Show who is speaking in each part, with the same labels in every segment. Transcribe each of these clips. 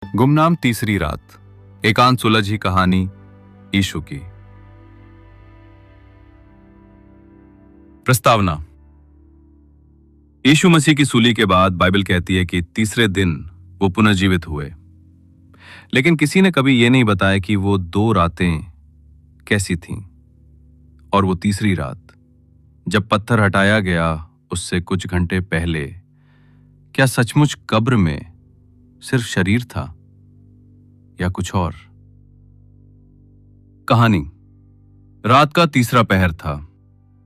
Speaker 1: गुमनाम तीसरी रात। एकांत सुलझी कहानी यीशु की। प्रस्तावना। यीशु मसीह की सूली के बाद बाइबल कहती है कि तीसरे दिन वो पुनर्जीवित हुए। लेकिन किसी ने कभी ये नहीं बताया कि वो 2 रातें कैसी थीं। और वो तीसरी रात जब पत्थर हटाया गया उससे कुछ घंटे पहले क्या सचमुच कब्र में सिर्फ शरीर था या कुछ और? कहानी। रात का तीसरा पहर था।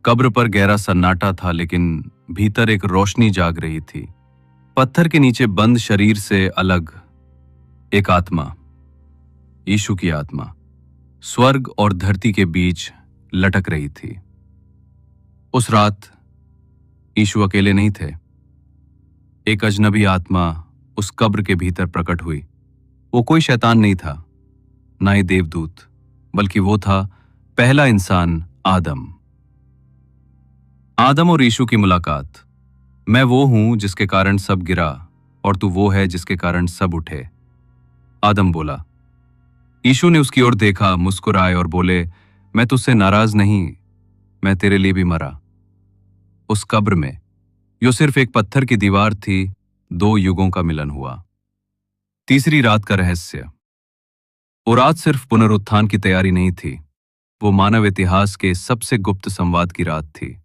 Speaker 1: कब्र पर गहरा सन्नाटा था, लेकिन भीतर एक रोशनी जाग रही थी। पत्थर के नीचे बंद शरीर से अलग एक आत्मा, यीशु की आत्मा, स्वर्ग और धरती के बीच लटक रही थी। उस रात यीशु अकेले नहीं थे। एक अजनबी आत्मा उस कब्र के भीतर प्रकट हुई। वो कोई शैतान नहीं था, ना ही देवदूत, बल्कि वो था पहला इंसान, आदम। आदम और यीशु की मुलाकात। मैं वो हूं जिसके कारण सब गिरा और तू वो है जिसके कारण सब उठे, आदम बोला। यीशु ने उसकी ओर देखा, मुस्कुराए और बोले, मैं तुझसे नाराज नहीं, मैं तेरे लिए भी मरा। उस कब्र में जो सिर्फ एक पत्थर की दीवार थी, 2 युगों का मिलन हुआ। तीसरी रात का रहस्य। वो रात सिर्फ पुनरुत्थान की तैयारी नहीं थी, वो मानव इतिहास के सबसे गुप्त संवाद की रात थी,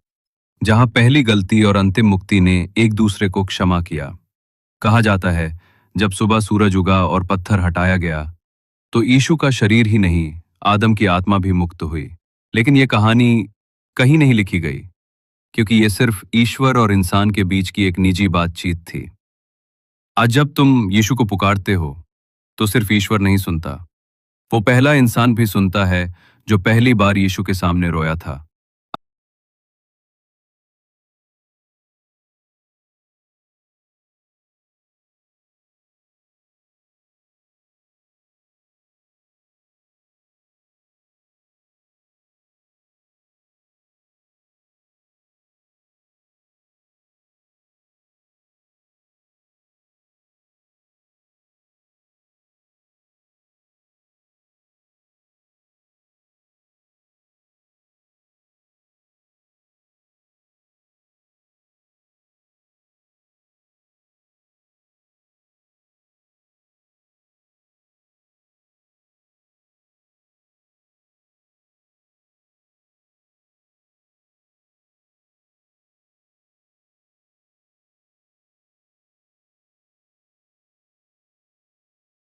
Speaker 1: जहां पहली गलती और अंतिम मुक्ति ने एक दूसरे को क्षमा किया। कहा जाता है, जब सुबह सूरज उगा और पत्थर हटाया गया तो यीशु का शरीर ही नहीं, आदम की आत्मा भी मुक्त हुई। लेकिन यह कहानी कहीं नहीं लिखी गई, क्योंकि यह सिर्फ ईश्वर और इंसान के बीच की एक निजी बातचीत थी। आज जब तुम यीशु को पुकारते हो तो सिर्फ ईश्वर नहीं सुनता, वो पहला इंसान भी सुनता है जो पहली बार यीशु के सामने रोया था।